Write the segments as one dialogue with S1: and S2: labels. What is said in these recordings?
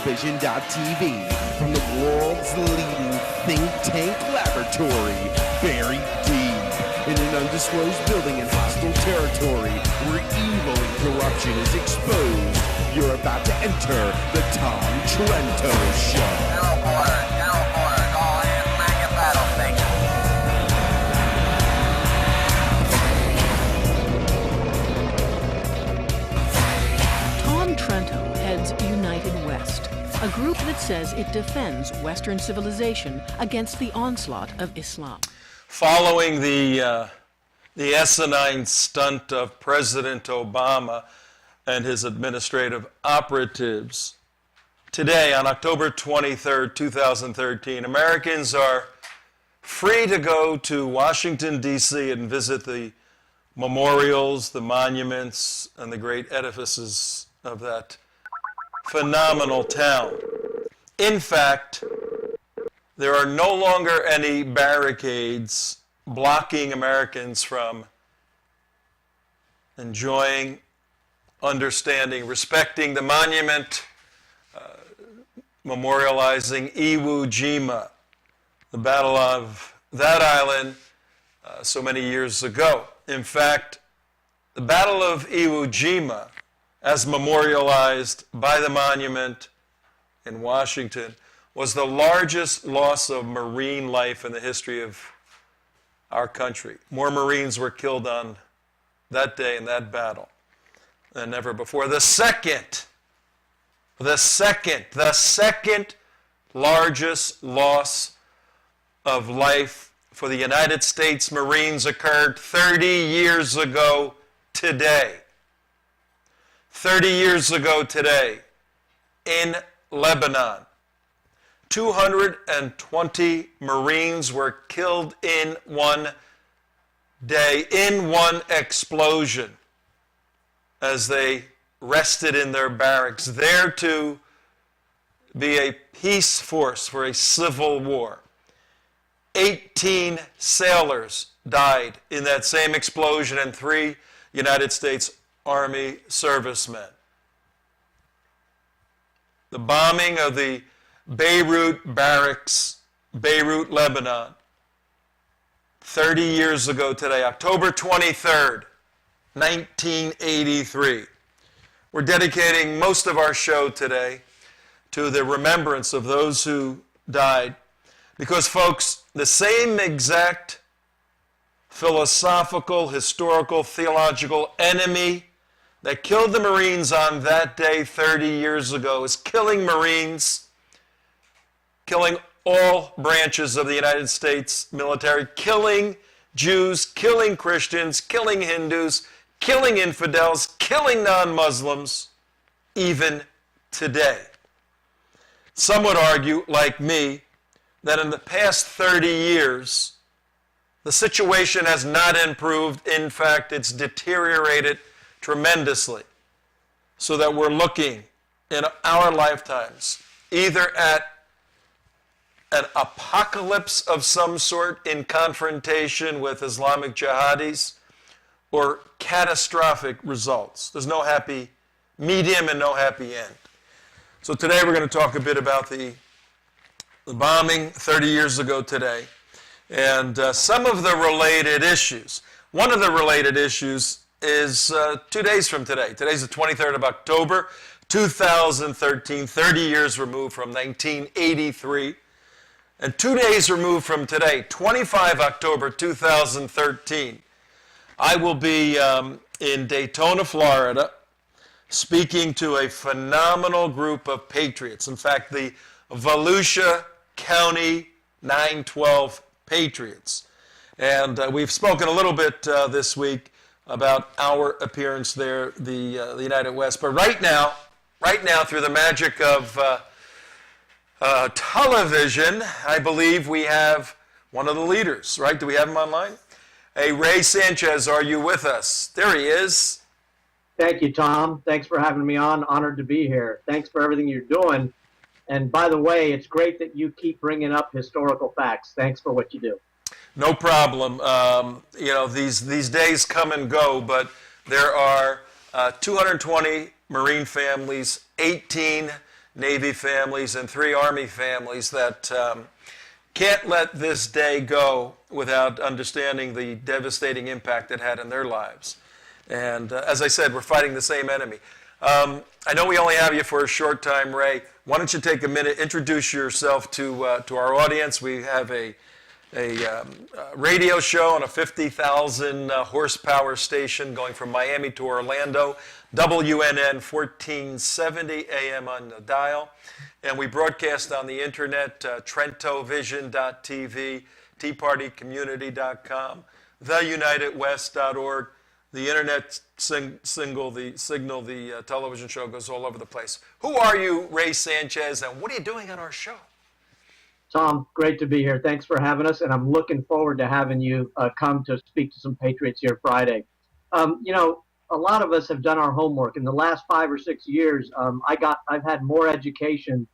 S1: TrentoVision.tv from the world's leading think tank laboratory, buried deep in an undisclosed building in hostile territory where evil and corruption is exposed. You're about to enter the Tom Trento Show.
S2: All hands man your battle station.
S3: Tom Trento heads United West, a group that says it defends Western civilization against the onslaught of Islam.
S4: Following the asinine stunt of President Obama and his administrative operatives, today on October 23rd, 2013, Americans are free to go to Washington, D.C. and visit the memorials, the monuments, and the great edifices of that phenomenal town. In fact, there are no longer any barricades blocking Americans from enjoying, understanding, respecting the monument, memorializing Iwo Jima, the Battle of that island so many years ago. In fact, the Battle of Iwo Jima, as memorialized by the monument in Washington, was the largest loss of Marine life in the history of our country. More Marines were killed on that day in that battle than ever before. The second largest loss of life for the United States Marines occurred 30 years ago today. 30 years ago today in Lebanon. 220 Marines were killed in one day, in one explosion, as they rested in their barracks, there to be a peace force for a civil war. 18 sailors died in that same explosion and 3 United States Army servicemen. The bombing of the Beirut Barracks, Beirut, Lebanon, 30 years ago today, October 23rd, 1983. We're dedicating most of our show today to the remembrance of those who died, because, folks, the same exact philosophical, historical, theological enemy that killed the Marines on that day 30 years ago is killing Marines, killing all branches of the United States military, killing Jews, killing Christians, killing Hindus, killing infidels, killing non-Muslims, even today. Some would argue, like me, that in the past 30 years, the situation has not improved. In fact, it's deteriorated tremendously, so that we're looking in our lifetimes either at an apocalypse of some sort in confrontation with Islamic jihadis, or catastrophic results. There's no happy medium and no happy end. So today we're going to talk a bit about the bombing 30 years ago today, and some of the related issues. One of the related issues is 2 days from today. Today's the 23rd of October, 2013, 30 years removed from 1983. And 2 days removed from today, 25 October 2013, I will be in Daytona, Florida, speaking to a phenomenal group of patriots. In fact, the Volusia County 912 Patriots. And we've spoken a little bit this week about our appearance there, the United West. But right now, through the magic of television, I believe we have one of the leaders, right? Do we have him online? Hey, Ray Sanchez, are you with us? There he is.
S5: Thank you, Tom. Thanks for having me on. Honored to be here. Thanks for everything you're doing. And by the way, it's great that you keep bringing up historical facts. Thanks for what you do.
S4: No problem. These days come and go, but there are 220 Marine families, 18 Navy families and 3 Army families that can't let this day go without understanding the devastating impact it had in their lives. And as I said, we're fighting the same enemy. I know we only have you for a short time, Ray. Why don't you take a minute, introduce yourself to our audience. We have a radio show on a 50,000 horsepower station going from Miami to Orlando, WNN 1470 AM on the dial. And we broadcast on the internet, TrentoVision.tv, TeaPartyCommunity.com, TheUnitedWest.org. The internet signal, the television show goes all over the place. Who are you, Ray Sanchez, and what are you doing on our show?
S5: Tom, great to be here. Thanks for having us, and I'm looking forward to having you come to speak to some patriots here Friday. You know, a lot of us have done our homework. In the last 5 or 6 years, I've had more education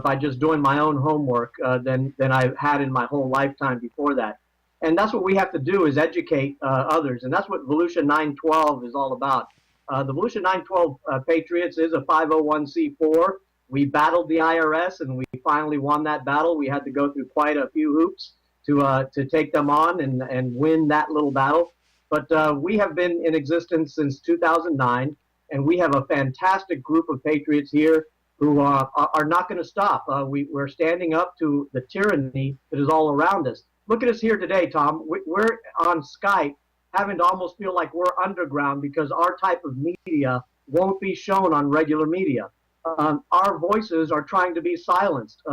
S5: by just doing my own homework than I've had in my whole lifetime before that. And that's what we have to do, is educate others. And that's what Volusia 912 is all about. The Volusia 912 Patriots is a 501c4. We battled the IRS, and we finally won that battle. We had to go through quite a few hoops to take them on and win that little battle. But we have been in existence since 2009, and we have a fantastic group of patriots here who are not going to stop. We're standing up to the tyranny that is all around us. Look at us here today, Tom. We're on Skype, having to almost feel like we're underground because our type of media won't be shown on regular media. Our voices are trying to be silenced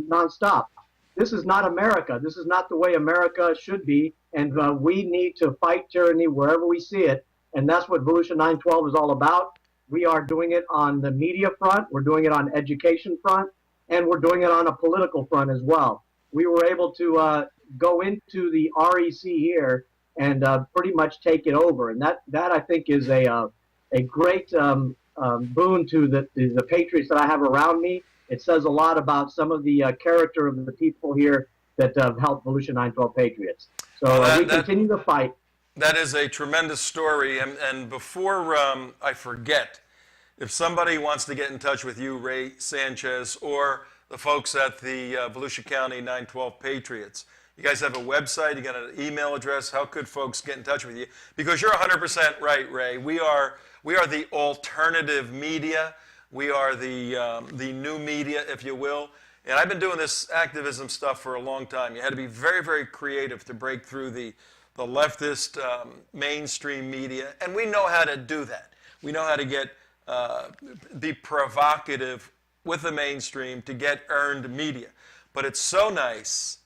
S5: nonstop. This is not America. This is not the way America should be, and we need to fight tyranny wherever we see it, and that's what Volusia 912 is all about. We are doing it on the media front, we're doing it on education front, and we're doing it on a political front as well. We were able to go into the REC here and pretty much take it over, and that I think is a great boon to the patriots that I have around me. It says a lot about some of the character of the people here that helped Volusia 912 Patriots. So we continue to fight.
S4: That is a tremendous story. And before I forget, if somebody wants to get in touch with you, Ray Sanchez, or the folks at the Volusia County 912 Patriots, you guys have a website, you got an email address. How could folks get in touch with you? Because you're 100% right, Ray. We are the alternative media. We are the new media, if you will. And I've been doing this activism stuff for a long time. You had to be very, very creative to break through the leftist mainstream media. And we know how to do that. We know how to be provocative with the mainstream to get earned media. But it's so nice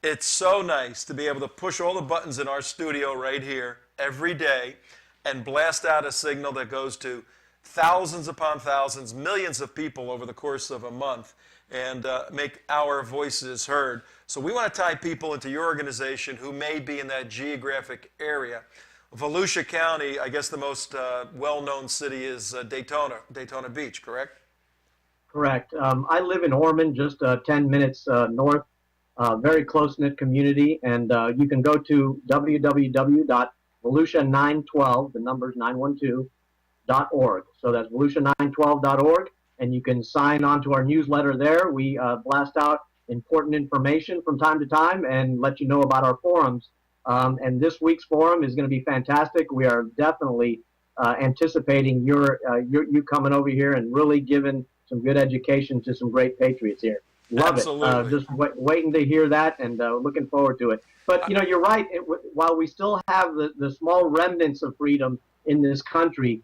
S4: to be able to push all the buttons in our studio right here every day and blast out a signal that goes to thousands upon thousands, millions of people over the course of a month, and make our voices heard. So we want to tie people into your organization who may be in that geographic area. Volusia County, I guess the most well-known city is Daytona Beach, correct?
S5: Correct. I live in Ormond, just 10 minutes north, very close-knit community, and you can go to www.volusia912, the number's 912.org. So that's volusia912.org, and you can sign on to our newsletter there. We blast out important information from time to time and let you know about our forums. And this week's forum is going to be fantastic. We are definitely anticipating you coming over here and really giving some good education to some great patriots here. Love
S4: Absolutely.
S5: it. Just waiting to hear that and looking forward to it. But, you know, you're right. While we still have the small remnants of freedom in this country,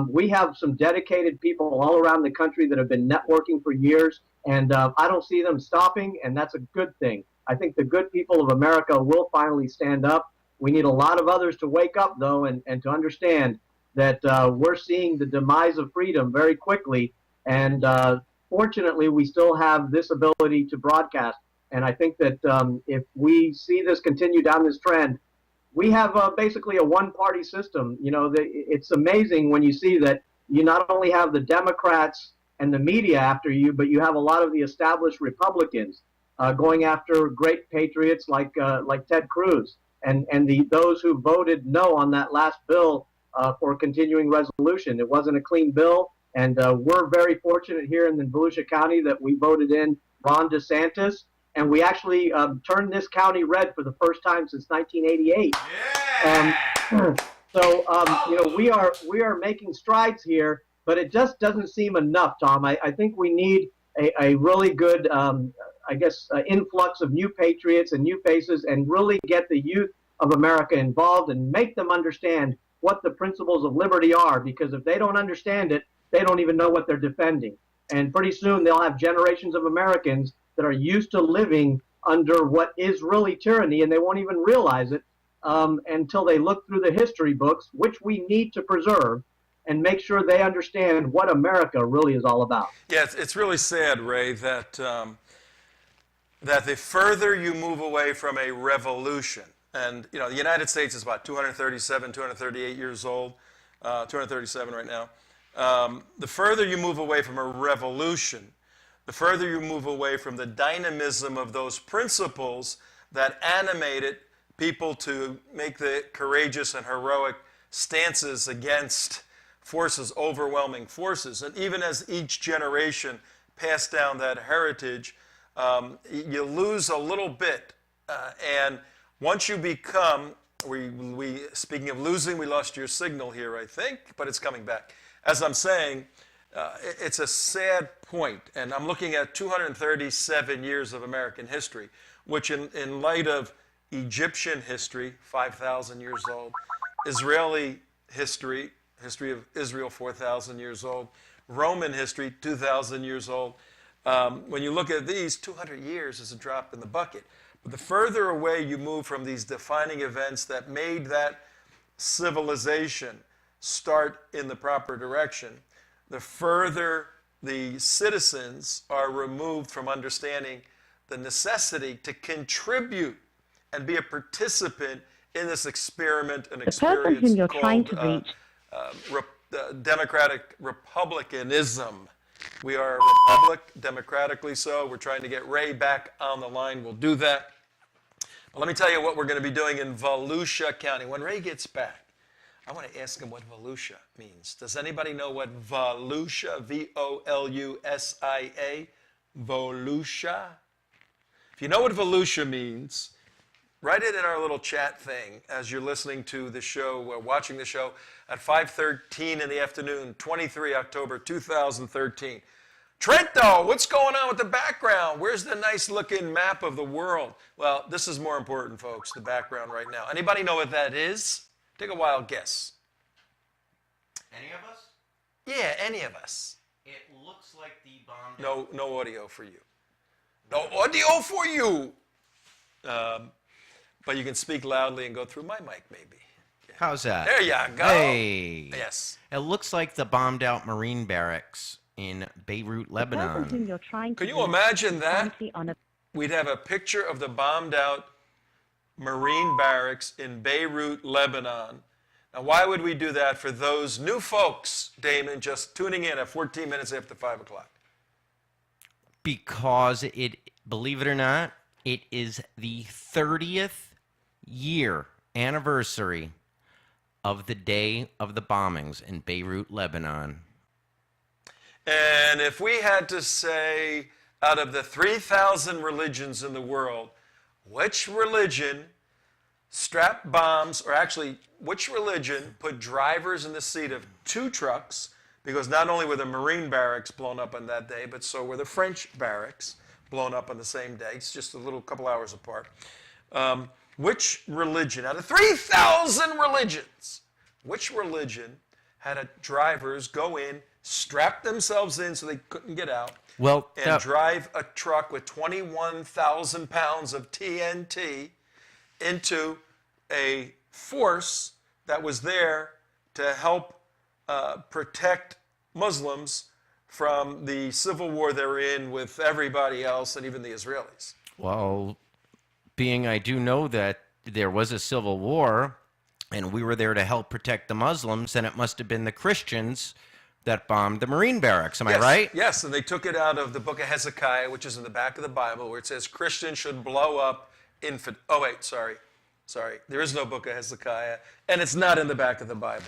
S5: we have some dedicated people all around the country that have been networking for years, and I don't see them stopping, and that's a good thing. I think the good people of America will finally stand up. We need a lot of others to wake up, though, and to understand that we're seeing the demise of freedom very quickly, and fortunately, we still have this ability to broadcast. And I think that if we see this continue down this trend, we have basically a one-party system. You know, it's amazing when you see that you not only have the Democrats and the media after you, but you have a lot of the established Republicans going after great patriots like Ted Cruz and those who voted no on that last bill for a continuing resolution. It wasn't a clean bill. And we're very fortunate here in the Volusia County that we voted in Ron DeSantis, and we actually turned this county red for the first time since 1988. Yeah! We are making strides here, but it just doesn't seem enough, Tom. I think we need a really good, influx of new patriots and new faces, and really get the youth of America involved and make them understand what the principles of liberty are, because if they don't understand it, they don't even know what they're defending. And pretty soon they'll have generations of Americans that are used to living under what is really tyranny, and they won't even realize it until they look through the history books, which we need to preserve, and make sure they understand what America really is all about.
S4: Yeah, it's really sad, Ray, that the further you move away from a revolution, and the United States is about 237, 238 years old, 237 right now. The further you move away from a revolution, the further you move away from the dynamism of those principles that animated people to make the courageous and heroic stances against forces, overwhelming forces. And even as each generation passed down that heritage, you lose a little bit. And once you become, speaking of losing, we lost your signal here, I think, but it's coming back. As I'm saying, it's a sad point, and I'm looking at 237 years of American history, which in light of Egyptian history, 5,000 years old, Israeli history of Israel, 4,000 years old, Roman history, 2,000 years old. When you look at these, 200 years is a drop in the bucket. But the further away you move from these defining events that made that civilization start in the proper direction, the further the citizens are removed from understanding the necessity to contribute and be a participant in this experiment and experience called democratic republicanism. We are a republic, democratically so. We're trying to get Ray back on the line. We'll do that. But let me tell you what we're going to be doing in Volusia County. When Ray gets back, I want to ask him what Volusia means. Does anybody know what Volusia, V-O-L-U-S-I-A, Volusia? If you know what Volusia means, write it in our little chat thing as you're listening to the show, or watching the show at 5:13 in the afternoon, 23 October 2013. Trento, what's going on with the background? Where's the nice looking map of the world? Well, this is more important, folks, the background right now. Anybody know what that is? Take a wild guess.
S6: Any of us?
S4: Yeah, any of us.
S6: It looks like the bomb.
S4: No audio for you. No audio for you. But you can speak loudly and go through my mic, maybe. Yeah.
S6: How's that?
S4: There you go.
S6: Hey.
S4: Yes.
S6: It looks like the bombed out Marine barracks in Beirut, Lebanon.
S4: Can you imagine that? We'd have a picture of the bombed out Marine barracks in Beirut, Lebanon. Now, why would we do that for those new folks, Damon, just tuning in at 14 minutes after 5 o'clock?
S6: Because believe it or not, it is the 30th year anniversary of the day of the bombings in Beirut, Lebanon.
S4: And if we had to say, out of the 3,000 religions in the world, which religion strapped bombs, or actually, which religion put drivers in the seat of 2 trucks, because not only were the Marine barracks blown up on that day, but so were the French barracks blown up on the same day. It's just a couple hours apart. Which religion, out of 3,000 religions, which religion had drivers go in, strap themselves in so they couldn't get out, and drive a truck with 21,000 pounds of TNT into a force that was there to help protect Muslims from the civil war they're in with everybody else and even the Israelis?
S6: Well, being I do know that there was a civil war and we were there to help protect the Muslims, and it must have been the Christians that bombed the Marine barracks. Am I right?
S4: Yes, and they took it out of the book of Hezekiah, which is in the back of the Bible, where it says Christians should blow up sorry. There is no book of Hezekiah, and it's not in the back of the Bible.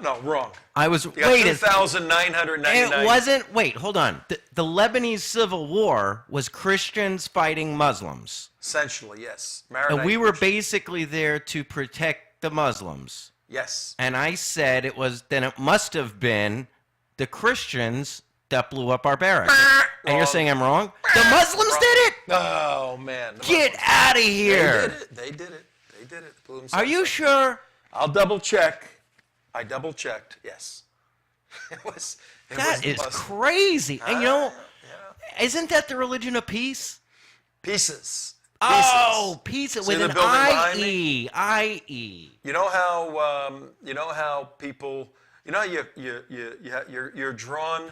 S4: No, wrong.
S6: I was,
S4: You got
S6: wait,
S4: 2,999.
S6: it wasn't, wait, hold on. The Lebanese Civil War was Christians fighting Muslims.
S4: Essentially, yes.
S6: And
S4: Maronite
S6: we were
S4: Christian.
S6: basically there to protect the Muslims.
S4: Yes.
S6: And I said then it must have been the Christians that blew up our barracks. And you're saying I'm wrong? The Muslims did it?
S4: Oh, man.
S6: Get out of here.
S4: They did it. They did it. Blew
S6: Are
S4: themselves
S6: you
S4: up.
S6: sure?
S4: I'll double check. I double checked. Yes. It was
S6: That
S4: the
S6: is
S4: Muslim.
S6: crazy. And you know, isn't that the religion of peace?
S4: Pieces.
S6: Oh, peace with
S4: See the
S6: an
S4: building behind
S6: I-E. I-E.
S4: You know how people, you're drawn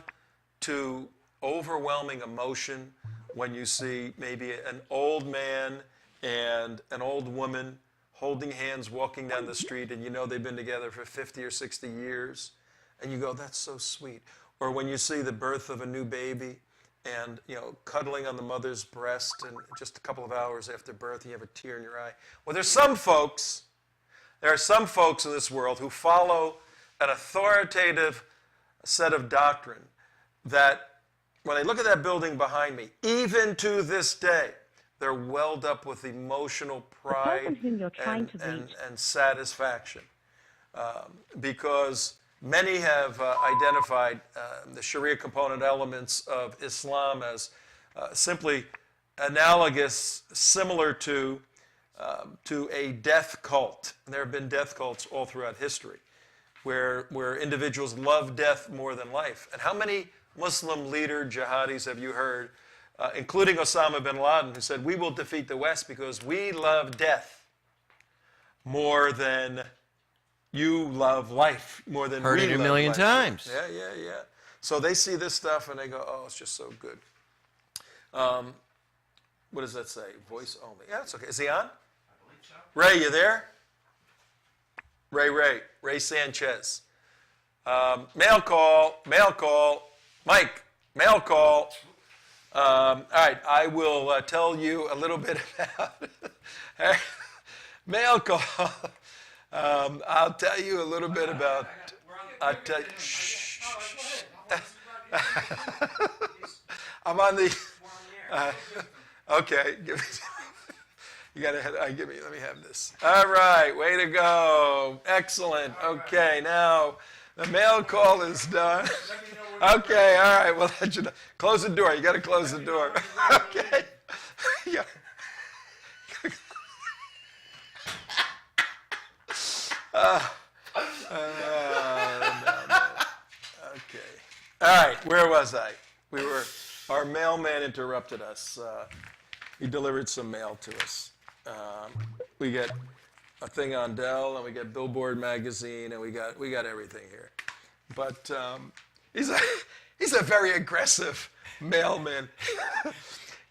S4: to overwhelming emotion when you see maybe an old man and an old woman holding hands walking down the street, and you know they've been together for 50 or 60 years, and you go, that's so sweet. Or when you see the birth of a new baby and, cuddling on the mother's breast, and just a couple of hours after birth, you have a tear in your eye. Well, there are some folks in this world who follow an authoritative set of doctrine that when they look at that building behind me, even to this day, they're welled up with emotional pride and satisfaction. Because many have identified the Sharia component elements of Islam as simply analogous, similar to a death cult. And there have been death cults all throughout history where individuals love death more than life. And how many Muslim leader jihadis have you heard, including Osama bin Laden, who said, we will defeat the West because we love death more than you love life, more than
S6: Heard
S4: we
S6: it a
S4: love
S6: million
S4: life.
S6: times.
S4: Yeah. So they see this stuff and they go, oh, it's just so good. What does that say? Voice only. Yeah, it's okay. Is he on? Ray, you there? Ray Sanchez. Mail call. Mike, mail call. All right, I will tell you a little bit about mail call. I'll tell you a little bit about. I'll tell you. Shh. I'm on the. Okay, give me. You gotta give me. Let me have this. All right, way to go. Excellent. Okay, now the mail call is done. Okay, all right. We'll let you know. Close the door. You got to close the door. Okay. Yeah. No. Okay. All right. Where was I? Our mailman interrupted us. He delivered some mail to us. We get a thing on Dell, and we get Billboard magazine, and we got everything here. But he's a very aggressive mailman.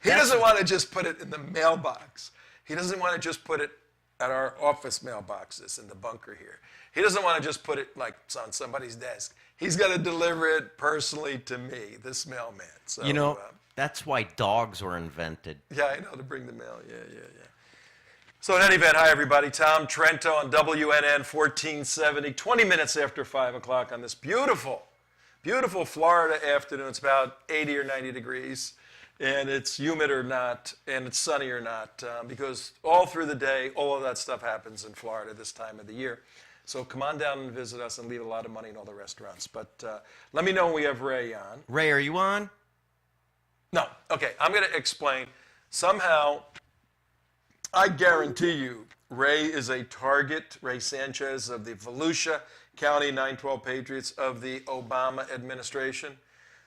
S4: He doesn't want to just put it in the mailbox. He doesn't want to just put it at our office mailboxes in the bunker here. He doesn't want to just put it like it's on somebody's desk. He's got to deliver it personally to me, this mailman. So,
S6: that's why dogs were invented.
S4: Yeah, I know, to bring the mail. Yeah. So in any event, hi everybody. Tom Trento on WNN 1470, 20 minutes after 5 o'clock on this beautiful Florida afternoon. It's about 80 or 90 degrees, and it's humid or not, and it's sunny or not, because all through the day, all of that stuff happens in Florida this time of the year. So come on down and visit us and leave a lot of money in all the restaurants. But let me know when we have Ray on.
S6: Ray, are you on?
S4: No. Okay, I'm going to explain. Somehow, I guarantee you, Ray is a target, Ray Sanchez of the Volusia County 912 Patriots of the Obama administration.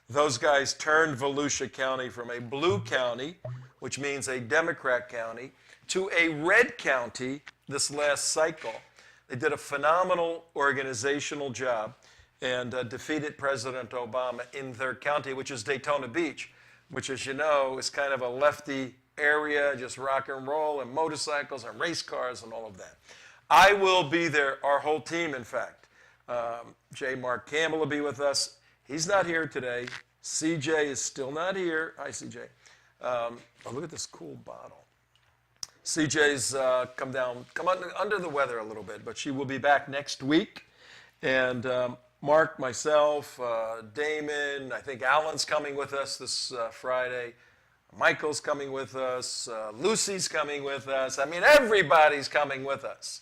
S4: Those guys turned Volusia County from a blue county, which means a Democrat county, to a red county this last cycle. They did a phenomenal organizational job and defeated President Obama in their county, which is Daytona Beach, which, as you know, is kind of a lefty area, just rock and roll and motorcycles and race cars and all of that. I will be there, our whole team, in fact. J. Mark Campbell will be with us. He's not here today. CJ is still not here. Hi, CJ. Oh, look at this cool bottle. CJ's come under the weather a little bit, but she will be back next week. And Mark, myself, Damon, I think Alan's coming with us this Friday. Michael's coming with us. Lucy's coming with us. I mean, everybody's coming with us.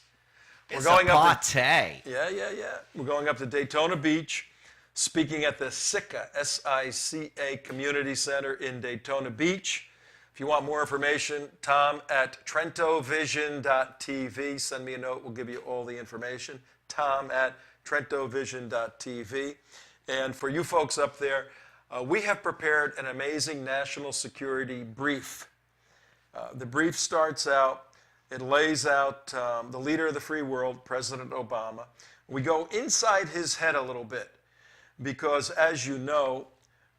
S6: It's a party.
S4: Yeah. We're going up to Daytona Beach, speaking at the SICA, S-I-C-A Community Center in Daytona Beach. If you want more information, Tom at TrentoVision.tv. Send me a note. We'll give you all the information. Tom at TrentoVision.tv. And for you folks up there, we have prepared an amazing national security brief. The brief starts out, it lays out the leader of the free world, President Obama. We go inside his head a little bit because, as you know,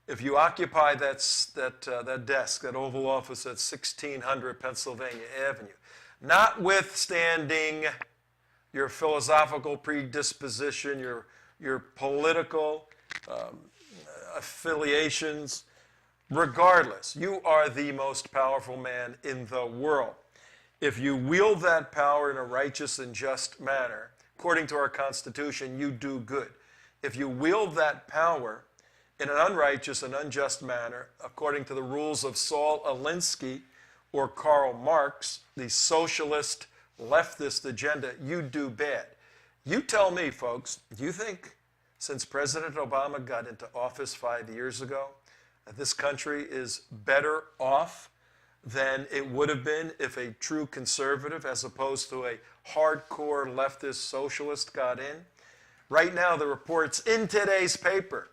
S4: if you occupy that desk, that Oval Office at 1600 Pennsylvania Avenue, notwithstanding your philosophical predisposition, your political affiliations, regardless, you are the most powerful man in the world. If you wield that power in a righteous and just manner, according to our Constitution, you do good. If you wield that power in an unrighteous and unjust manner, according to the rules of Saul Alinsky or Karl Marx, the socialist leftist agenda, you do bad. You tell me, folks, do you think since President Obama got into office 5 years ago that this country is better off than it would have been if a true conservative as opposed to a hardcore leftist socialist got in? Right now, the reports in today's paper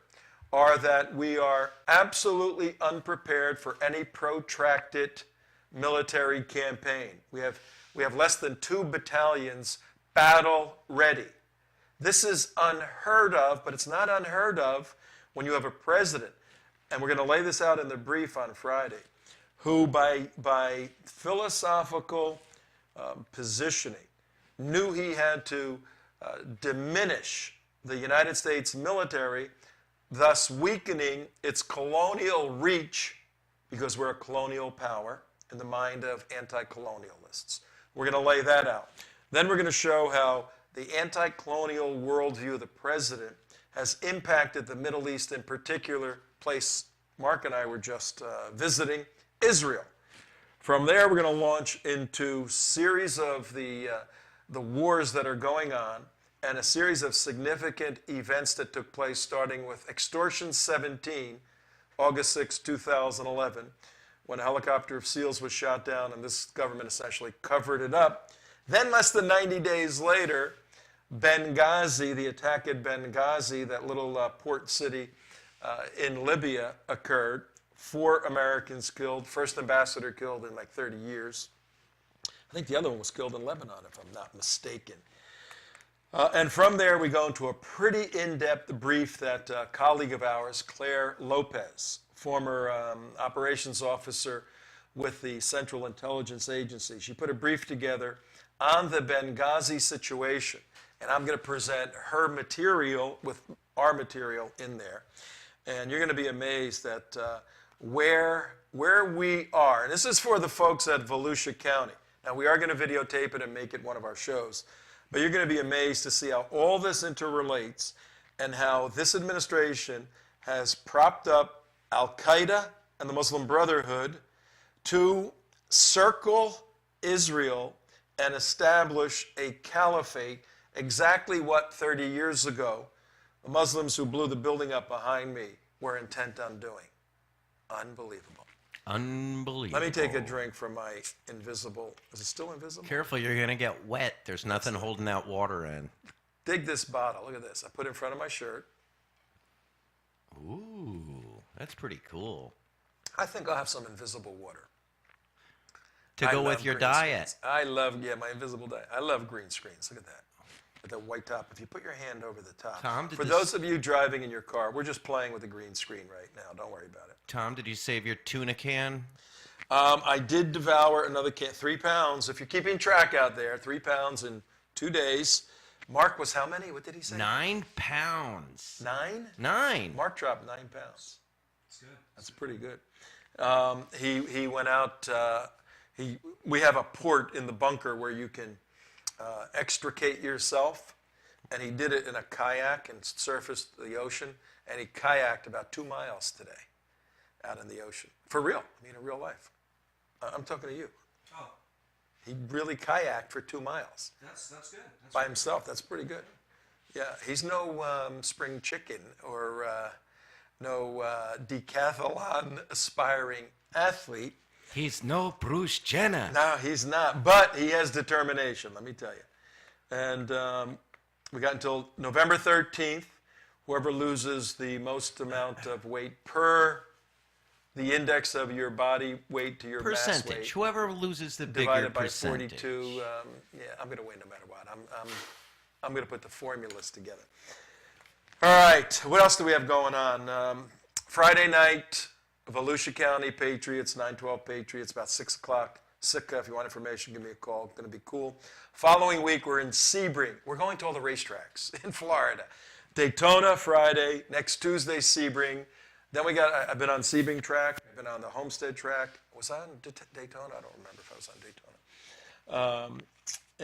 S4: are that we are absolutely unprepared for any protracted military campaign. We have less than 2 battalions battle ready. This is unheard of, but it's not unheard of when you have a president, and we're going to lay this out in the brief on Friday, who by philosophical positioning knew he had to diminish the United States military, thus weakening its colonial reach because we're a colonial power in the mind of anti-colonialists. We're going to lay that out. Then we're going to show how the anti-colonial worldview of the president has impacted the Middle East, in particular, place Mark and I were just visiting, Israel. From there, we're going to launch into series of the wars that are going on and a series of significant events that took place, starting with Extortion 17, August 6, 2011, when a helicopter of SEALs was shot down and this government essentially covered it up. Then less than 90 days later, Benghazi, the attack at Benghazi, that little port city in Libya, occurred. 4 Americans killed, first ambassador killed in like 30 years. I think the other one was killed in Lebanon, if I'm not mistaken. And from there, we go into a pretty in-depth brief that a colleague of ours, Claire Lopez, former operations officer with the Central Intelligence Agency, she put a brief together on the Benghazi situation. And I'm going to present her material with our material in there. And you're going to be amazed at where we are. And this is for the folks at Volusia County. Now, we are going to videotape it and make it one of our shows. But you're going to be amazed to see how all this interrelates and how this administration has propped up Al-Qaeda and the Muslim Brotherhood to circle Israel and establish a caliphate, exactly what 30 years ago the Muslims who blew the building up behind me were intent on doing. Unbelievable.
S6: Unbelievable.
S4: Let me take a drink from my invisible. Is it still invisible?
S6: Careful, you're going to get wet. There's nothing holding that water in.
S4: Dig this bottle. Look at this. I put it in front of my shirt.
S6: Ooh, that's pretty cool.
S4: I think I'll have some invisible water.
S6: To go with your diet.
S4: Screens. I love, my invisible diet. I love green screens. Look at that. With the white top. If you put your hand over the top.
S6: Tom,
S4: for those of you driving in your car, we're just playing with the green screen right now. Don't worry about it.
S6: Tom, did you save your tuna can?
S4: I did devour another can, 3 pounds. If you're keeping track out there, 3 pounds in 2 days. Mark was how many? What did he say?
S6: 9 pounds.
S4: 9?
S6: 9.
S4: Mark dropped 9 pounds. That's good. That's pretty good. He went out. We have a port in the bunker where you can extricate yourself and he did it in a kayak and surfaced the ocean, and he kayaked about 2 miles today out in the ocean. For real, I mean in real life. I'm talking to you.
S6: Oh,
S4: He really kayaked for 2 miles
S6: that's good.
S4: by himself. That's pretty good. Yeah, he's no spring chicken or no decathlon aspiring athlete.
S6: He's no Bruce Jenner.
S4: No, he's not, but he has determination, let me tell you. And we got until November 13th. Whoever loses the most amount of weight per the index of your body weight to your mass
S6: Percentage.
S4: weight
S6: Whoever loses the bigger
S4: divided by
S6: percentage.
S4: 42. Yeah, I'm going to win no matter what. I'm going to put the formulas together. All right, what else do we have going on? Friday night, Volusia County Patriots, 912 Patriots, about 6 o'clock. Sitka, if you want information, give me a call. It's going to be cool. Following week, we're in Sebring. We're going to all the racetracks in Florida. Daytona Friday, next Tuesday, Sebring. Then I've been on Sebring track. I've been on the Homestead track. Was I on Daytona? I don't remember if I was on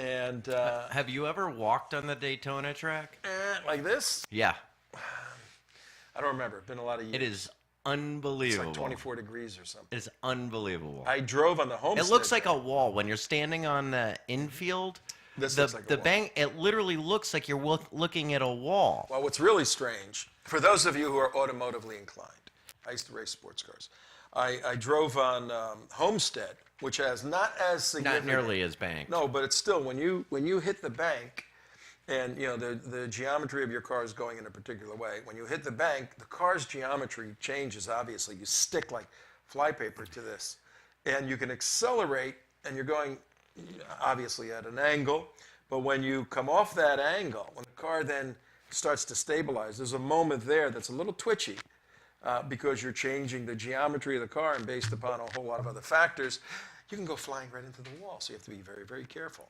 S4: Daytona.
S6: Have you ever walked on the Daytona track?
S4: Like this?
S6: Yeah.
S4: I don't remember. It's been a lot of years.
S6: It is
S4: It's
S6: unbelievable.
S4: like 24 degrees or something.
S6: It is unbelievable.
S4: I drove on the Homestead.
S6: It looks like a wall when you're standing on the infield.
S4: This looks like a
S6: the
S4: wall.
S6: bank. It literally looks like you're looking at a wall.
S4: Well, what's really strange, for those of you who are automotively inclined, I used to race sports cars. I drove on Homestead, which has not as significant.
S6: Not nearly as bank.
S4: No, but it's still when you hit the bank, and you know the geometry of your car is going in a particular way. When you hit the bank, the car's geometry changes. Obviously, you stick like flypaper to this, and you can accelerate, and you're going obviously at an angle. But when you come off that angle, when the car then starts to stabilize, there's a moment there that's a little twitchy. Because you're changing the geometry of the car, and based upon a whole lot of other factors, you can go flying right into the wall. So you have to be very, very careful.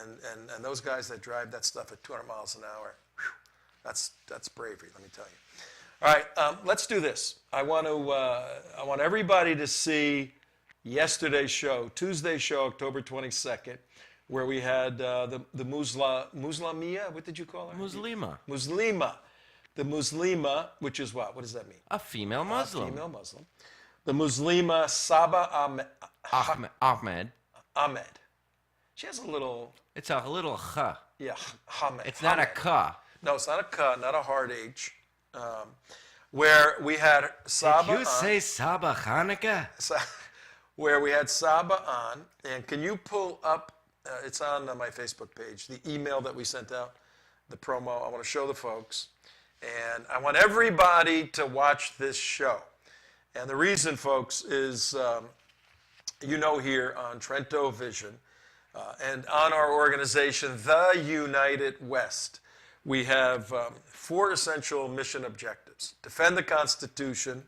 S4: And those guys that drive that stuff at 200 miles an hour, whew, that's bravery, let me tell you. All right, let's do this. I want everybody to see yesterday's show, Tuesday's show, October 22nd, where we had the Muslimia. What did you call her?
S6: Muslima.
S4: Muslima. The Muslima, which is what? What does that mean?
S6: A female Muslim.
S4: Female Muslim. The Muslima Saba
S6: Ahmed.
S4: Ahmed. She has a little,
S6: It's a little kha.
S4: yeah, Hamed.
S6: It's not a
S4: Hamed.
S6: ka.
S4: No, it's not a ka, not a hard H. Where we had Saba
S6: You
S4: on.
S6: say Saba Hanukkah?
S4: Where we had Saba on. And can you pull up, it's on my Facebook page, the email that we sent out, the promo. I want to show the folks. And I want everybody to watch this show. And the reason, folks, is here on TrentoVision and on our organization, The United West, we have 4 essential mission objectives. Defend the Constitution,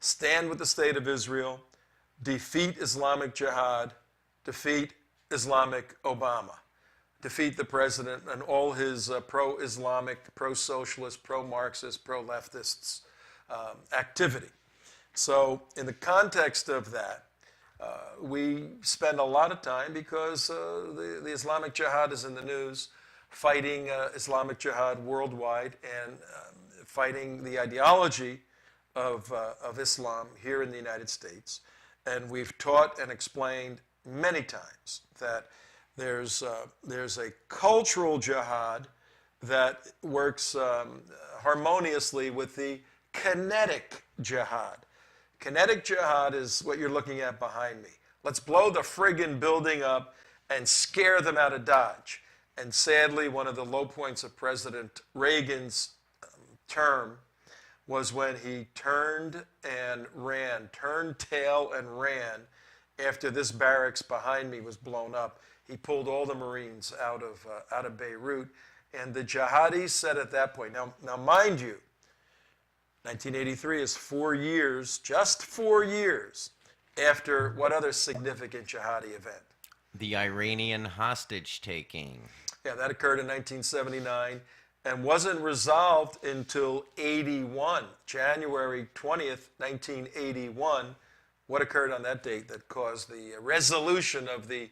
S4: stand with the State of Israel, defeat Islamic jihad, defeat Islamic Obama. Defeat the president and all his pro-Islamic, pro-socialist, pro-Marxist, pro-leftists activity. So in the context of that, we spend a lot of time because the Islamic jihad is in the news, fighting Islamic jihad worldwide and fighting the ideology of Islam here in the United States. And we've taught and explained many times that there's a cultural jihad that works harmoniously with the kinetic jihad. Kinetic jihad is what you're looking at behind me. Let's blow the friggin' building up and scare them out of Dodge. And sadly, one of the low points of President Reagan's term was when he turned tail and ran after this barracks behind me was blown up. He pulled all the Marines out of Beirut, and the jihadis said at that point, now mind you, 1983 is 4 years, just 4 years, after what other significant jihadi event?
S6: The Iranian hostage taking.
S4: Yeah, that occurred in 1979 and wasn't resolved until 81, January 20th, 1981. What occurred on that date that caused the resolution of the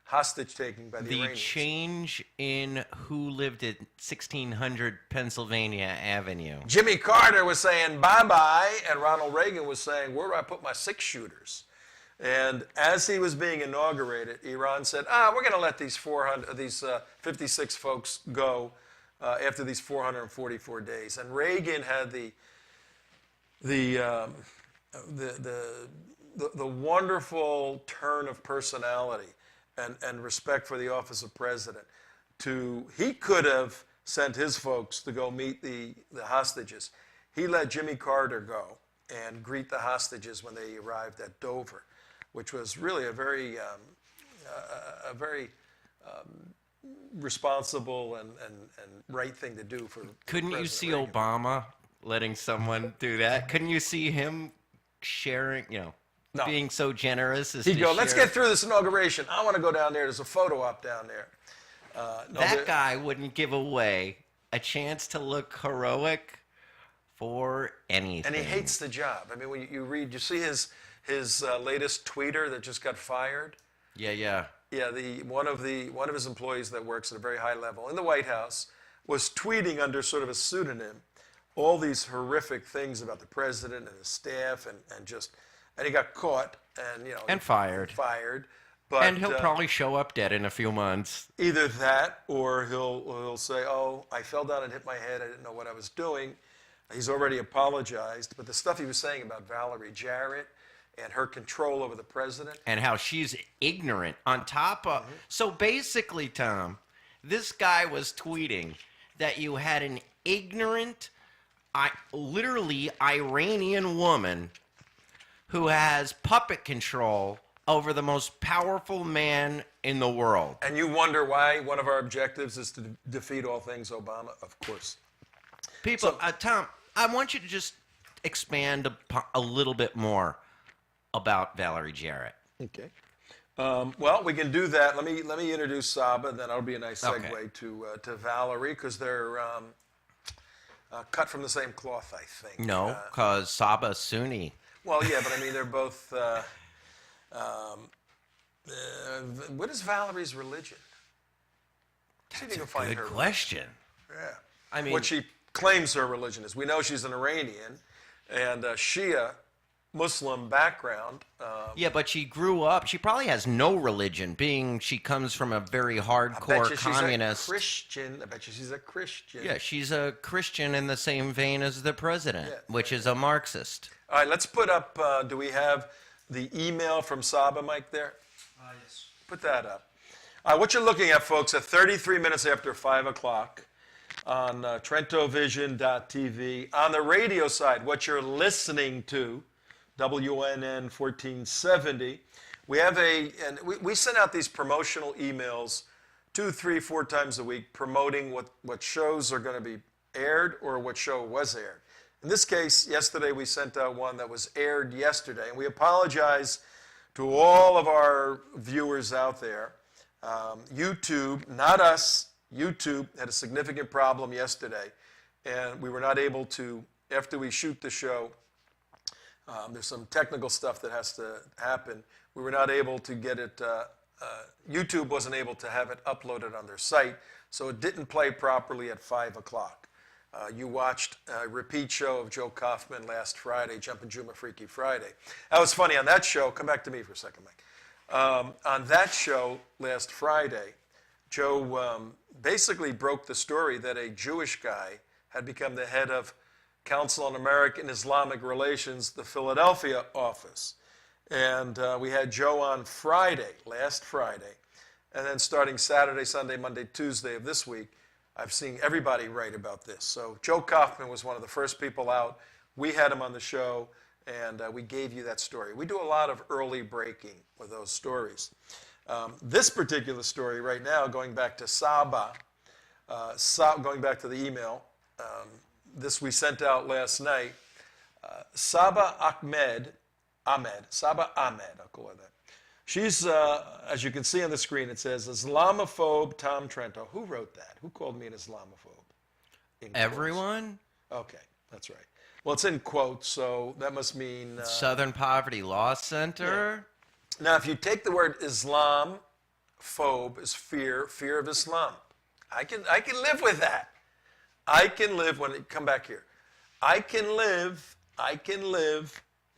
S4: hostage taking by the
S6: The
S4: Iranians.
S6: change in who lived at 1600 Pennsylvania Avenue.
S4: Jimmy Carter was saying bye-bye, and Ronald Reagan was saying, where do I put my 6-shooters? And as he was being inaugurated, Iran said, we're going to let these 56 folks go after these 444 days. And Reagan had the wonderful turn of personality and respect for the office of president. He could have sent his folks to go meet the hostages. He let Jimmy Carter go and greet the hostages when they arrived at Dover, which was really a very responsible and right thing to do for
S6: Couldn't you
S4: President
S6: see
S4: Reagan.
S6: Obama letting someone do that? Couldn't you see him sharing,
S4: No.
S6: being so generous as
S4: He'd
S6: to
S4: go, let's
S6: share?
S4: get through this inauguration. I want to go down there. There's a photo op down there.
S6: That guy wouldn't give away a chance to look heroic for anything.
S4: And he hates the job. I mean, when you see his latest tweeter that just got fired.
S6: Yeah.
S4: Yeah, one of his employees that works at a very high level in the White House was tweeting under sort of a pseudonym all these horrific things about the president and his staff, and he got caught and
S6: fired.
S4: But
S6: And he'll probably show up dead in a few months.
S4: either that, or he'll say, "Oh, I fell down and hit my head. I didn't know what I was doing." He's already apologized, but the stuff he was saying about Valerie Jarrett and her control over the president.
S6: And how she's ignorant on top of... So basically, Tom, this guy was tweeting that you had an ignorant, literally Iranian woman who has puppet control over the most powerful man in the world.
S4: And you wonder why one of our objectives is to defeat all things Obama? Of course.
S6: People, Tom, I want you to just expand a little bit more about Valerie Jarrett.
S4: Okay. Well, we can do that. Let me introduce Saba, and then that'll be a nice segue
S6: Okay.
S4: to Valerie, because they're cut from the same cloth, I think.
S6: No, because Saba's Sunni.
S4: Well, yeah, but I mean, they're both. What is Valerie's religion? See if you can find
S6: Good
S4: her.
S6: question.
S4: Yeah.
S6: I mean,
S4: What she claims her religion is. We know she's an Iranian and Shia Muslim background.
S6: yeah, but she grew up. She probably has no religion, being she comes from a very hardcore communist.
S4: She's a Christian. I bet you she's a Christian.
S6: Yeah, she's a Christian in the same vein as the president, which is a Marxist.
S4: All right, let's put up. Do we have the email from Saba, Mike, there?
S7: Yes.
S4: Put that up. What you're looking at, folks, at 33 minutes after 5 o'clock on TrentoVision.tv. On the radio side, what you're listening to, WNN 1470. We have we send out these promotional emails 2, 3, 4 times a week promoting what shows are going to be aired or what show was aired. In this case, yesterday we sent out one that was aired yesterday, and we apologize to all of our viewers out there. YouTube, not us, YouTube had a significant problem yesterday, and we were not able to, after we shoot the show, there's some technical stuff that has to happen. We were not able to get it, YouTube wasn't able to have it uploaded on their site, so it didn't play properly at 5 o'clock. You watched a repeat show of Joe Kaufman last Friday, Jumpin' Juma Freaky Friday. That was funny. On that show, come back to me for a second, Mike. On that show last Friday, Joe basically broke the story that a Jewish guy had become the head of Council on American Islamic Relations, the Philadelphia office. And we had Joe on Friday, last Friday. And then starting Saturday, Sunday, Monday, Tuesday of this week, I've seen everybody write about this. So Joe Kaufman was one of the first people out. We had him on the show, and we gave you that story. We do a lot of early breaking with those stories. This particular story right now, going back to Saba, going back to the email, this we sent out last night. Saba Ahmed, I'll call her that. She's, as you can see on the screen, it says, Islamophobe Tom Trento. Who wrote that? Who called me an Islamophobe? In quotes.
S6: Everyone?
S4: Okay, that's right. Well, it's in quotes, so that must mean...
S6: Southern Poverty Law Center?
S4: Now, if you take the word Islam phobe is fear of Islam. I can live with that. I can live come back here. I can live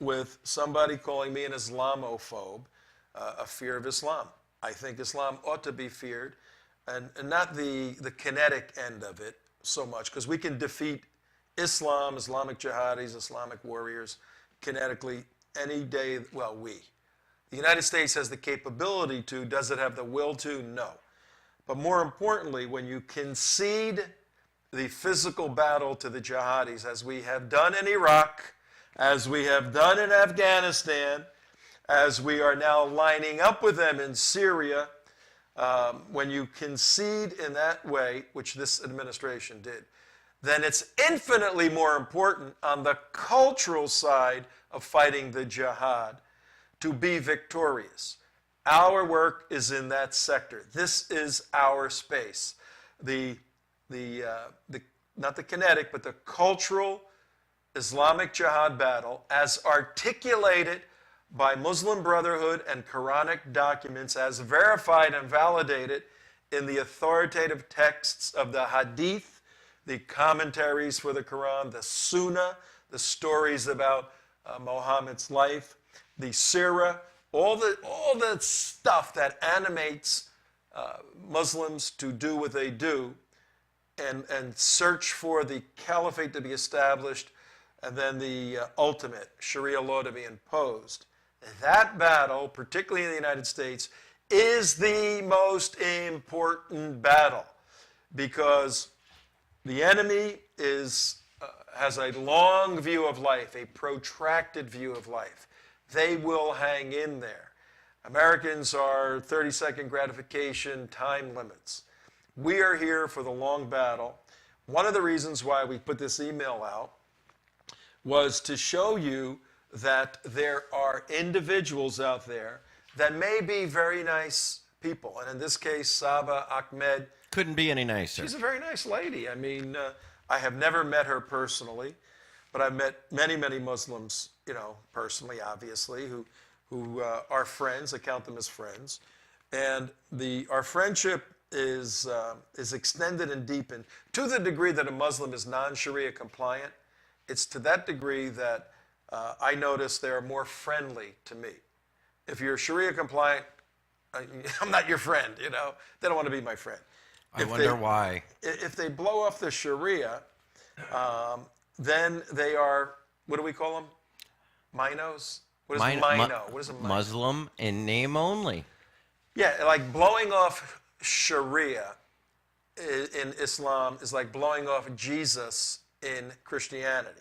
S4: with somebody calling me an Islamophobe, a fear of Islam. I think Islam ought to be feared, and not the kinetic end of it so much, because we can defeat Islam, Islamic jihadis, Islamic warriors kinetically any day. Well, the United States has the capability to. Does it have the will to? No. But more importantly, when you concede the physical battle to the jihadis, as we have done in Iraq, as we have done in Afghanistan, as we are now lining up with them in Syria, when you concede in that way, which this administration did, then it's infinitely more important on the cultural side of fighting the jihad to be victorious. Our work is in that sector. This is our space. Not the kinetic, but the cultural Islamic jihad battle, as articulated by Muslim Brotherhood and Quranic documents, as verified and validated in the authoritative texts of the Hadith, the commentaries for the Quran, the Sunnah, the stories about Muhammad's life, the Sirah, all the stuff that animates Muslims to do what they do, and search for the caliphate to be established, and then the ultimate Sharia law to be imposed. That battle, particularly in the United States, is the most important battle, because the enemy has a long view of life, a protracted view of life. They will hang in there. Americans are 30-second gratification time limits. We are here for the long battle. One of the reasons why we put this email out was to show you that there are individuals out there that may be very nice people. And in this case, Saba Ahmed.
S6: Couldn't be any nicer.
S4: She's a very nice lady. I mean, I have never met her personally, but I've met many, many Muslims, personally, obviously, who are friends. I count them as friends. And our friendship is extended and deepened to the degree that a Muslim is non-Sharia compliant. It's to that degree that I notice they're more friendly to me. If you're Sharia compliant, I'm not your friend, They don't want to be my friend.
S6: I wonder why.
S4: If they blow off the Sharia, then they are, what do we call them? Minos? What is a mino? What is a mino?
S6: Muslim in name only.
S4: Yeah, like blowing off Sharia in Islam is like blowing off Jesus in Christianity.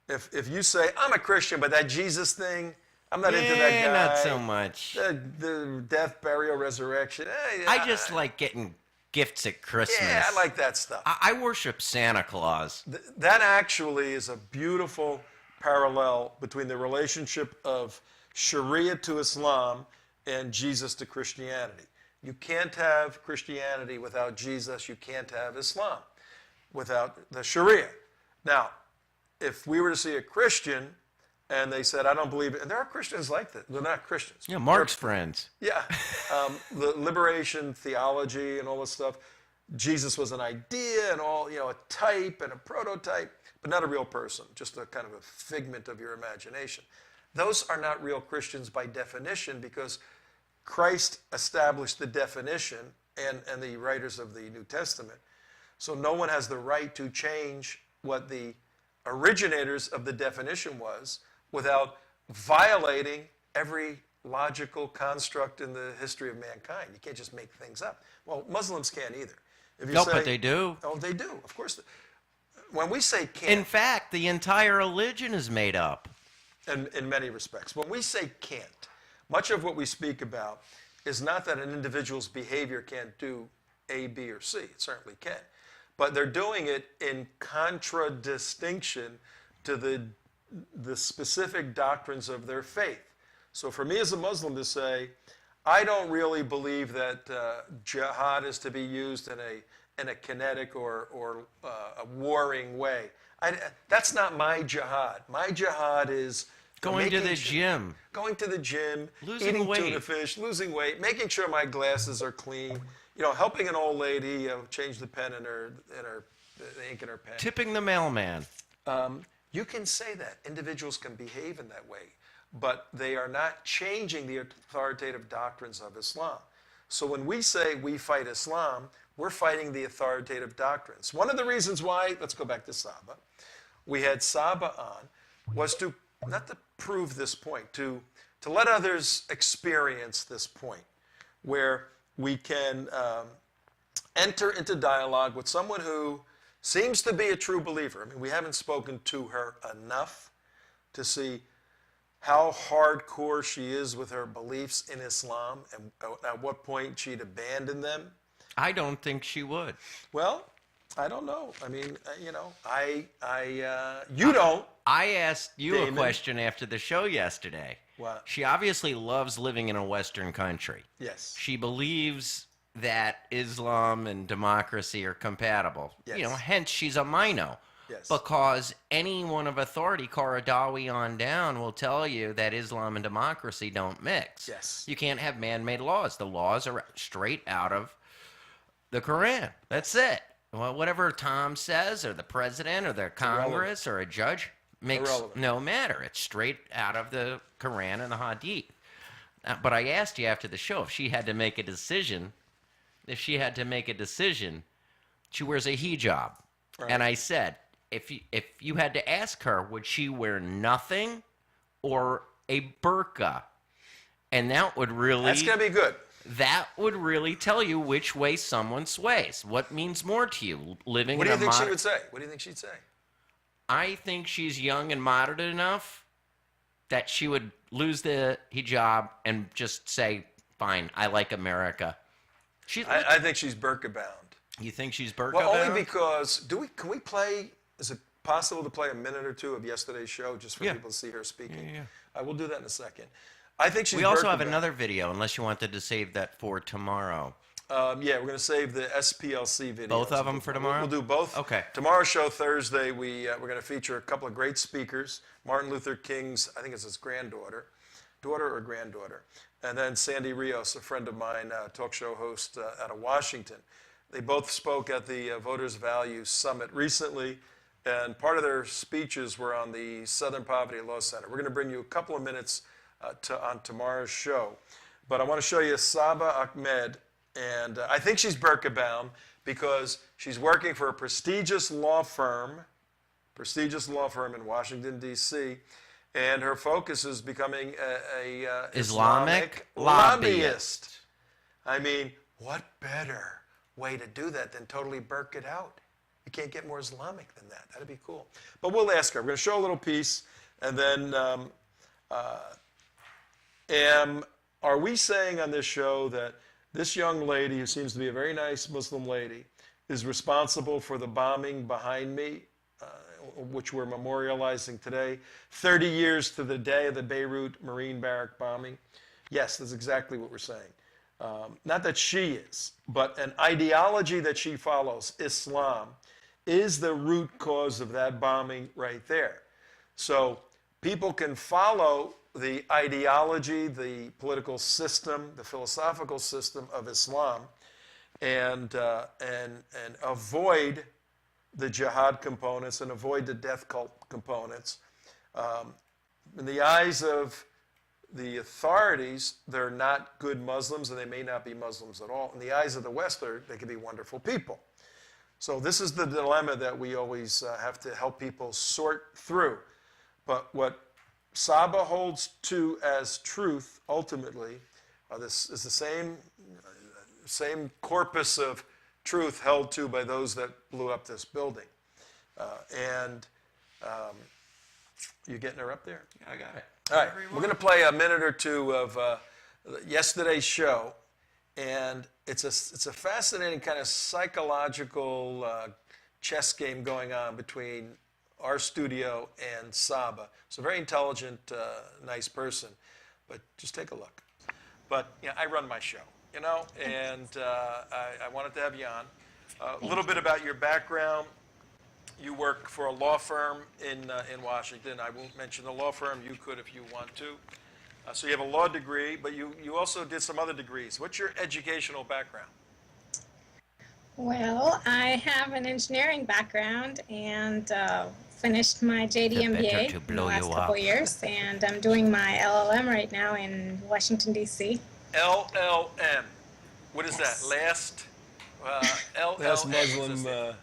S4: If you say, I'm a Christian, but that Jesus thing, I'm not into that guy.
S6: Not so much.
S4: The death, burial, resurrection.
S6: I just like getting gifts at Christmas.
S4: Yeah, I like that stuff.
S6: I worship Santa Claus.
S4: That actually is a beautiful parallel between the relationship of Sharia to Islam and Jesus to Christianity. You can't have Christianity without Jesus. You can't have Islam without the Sharia. Now, if we were to see a Christian and they said, I don't believe it, and there are Christians like that. They're not Christians.
S6: Yeah, Mark's friends.
S4: Yeah. The liberation theology and all this stuff. Jesus was an idea and all, a type and a prototype, but not a real person, just a kind of a figment of your imagination. Those are not real Christians by definition, because Christ established the definition and the writers of the New Testament. So no one has the right to change what the originators of the definition was without violating every logical construct in the history of mankind. You can't just make things up. Well, Muslims can't either. If you
S6: but they do.
S4: Oh, they do. Of course. When we say can't.
S6: In fact, the entire religion is made up.
S4: In many respects. When we say can't, much of what we speak about is not that an individual's behavior can't do A, B, or C. It certainly can. But they're doing it in contradistinction to the specific doctrines of their faith. So for me as a Muslim to say, I don't really believe that jihad is to be used in a kinetic or a warring way. That's not my jihad. My jihad is
S6: Going to the gym.
S4: Going to the gym,
S6: Losing
S4: eating
S6: weight.
S4: tuna fish, losing weight, making sure my glasses are clean, helping an old lady change the pen in the ink in her pen.
S6: Tipping the mailman.
S4: You can say that. Individuals can behave in that way, but they are not changing the authoritative doctrines of Islam. So when we say we fight Islam, we're fighting the authoritative doctrines. One of the reasons why, let's go back to Saba, we had Saba on was to, not to prove this point, to let others experience this point where we can enter into dialogue with someone who seems to be a true believer. I mean, we haven't spoken to her enough to see how hardcore she is with her beliefs in Islam and at what point she'd abandon them.
S6: I don't think she would.
S4: Well, I don't know. I mean, you don't.
S6: I asked you
S4: Damon.
S6: a question after the show yesterday.
S4: What?
S6: She obviously loves living in a Western country.
S4: Yes.
S6: She believes that Islam and democracy are compatible.
S4: Yes.
S6: Hence she's a Mino.
S4: Yes.
S6: Because anyone of authority, Qaradawi on down, will tell you that Islam and democracy don't mix.
S4: Yes.
S6: You can't have man-made laws. The laws are straight out of the Quran. That's it. Well, whatever Tom says, or the president, or the Congress, or a judge, makes
S4: Irrelevant.
S6: no matter. It's straight out of the Quran and the Hadith. But I asked you after the show if she had to make a decision. She wears a hijab.
S4: Right.
S6: And I said, if you had to ask her, would she wear nothing or a burqa? And that would really...
S4: That's going to be good.
S6: That would really tell you which way someone sways. What means more to you? Living
S4: What
S6: in
S4: do you
S6: a
S4: think she would say? What do you think she'd say?
S6: I think she's young and moderate enough that she would lose the hijab and just say, fine, I like America.
S4: I think she's burqa bound.
S6: You think she's burqa
S4: Well,
S6: bound?
S4: only because, can we play, is it possible to play a minute or two of yesterday's show just for people to see her speaking?
S6: Yeah.
S4: I will do that in a second. I think she's
S6: We also
S4: burqa
S6: have
S4: bound.
S6: another video, unless you wanted to save that for tomorrow.
S4: Yeah, we're going to save the SPLC video.
S6: Both of them for tomorrow?
S4: We'll do both.
S6: Okay.
S4: Tomorrow's show, Thursday, we're going to feature a couple of great speakers. Martin Luther King's, I think it's his granddaughter, daughter or granddaughter. And then Sandy Rios, a friend of mine, talk show host out of Washington. They both spoke at the Voters Value Summit recently, and part of their speeches were on the Southern Poverty Law Center. We're going to bring you a couple of minutes on tomorrow's show. But I want to show you Saba Ahmed, and I think she's burqa bound because she's working for a prestigious law firm in Washington, D.C., and her focus is becoming a
S6: Islamic
S4: lobbyist. I mean, what better way to do that than totally burq it out? You can't get more Islamic than that. That'd be cool. But we'll ask her. We're going to show a little piece, and then are we saying on this show that this young lady, who seems to be a very nice Muslim lady, is responsible for the bombing behind me, which we're memorializing today, 30 years to the day of the Beirut Marine Barrack bombing? Yes, that's exactly what we're saying. Not that she is, but an ideology that she follows, Islam, is the root cause of that bombing right there. So people can follow the ideology, the political system, the philosophical system of Islam, and avoid the jihad components and avoid the death cult components. In the eyes of the authorities, they're not good Muslims, and they may not be Muslims at all. In the eyes of the West, they can be wonderful people. So this is the dilemma that we always have to help people sort through. But what Saba holds to as truth, ultimately, this is the same corpus of truth held to by those that blew up this building. You getting her up there?
S6: I got it.
S4: All right, we're going to play a minute or two of yesterday's show, and it's a fascinating kind of psychological chess game going on between our studio and Saba. It's a very intelligent, nice person, but just take a look. But I run my show, and I wanted to have you on. A little bit about your background. You work for a law firm in Washington. I won't mention the law firm. You could if you want to. So you have a law degree, but you also did some other degrees. What's your educational background?
S7: Well, I have an engineering background and finished my JD MBA in the last couple of years, and I'm doing my LLM right now in Washington, D.C.
S4: LLM. What is
S7: Yes.
S4: that? LLM.
S1: Last Muslim.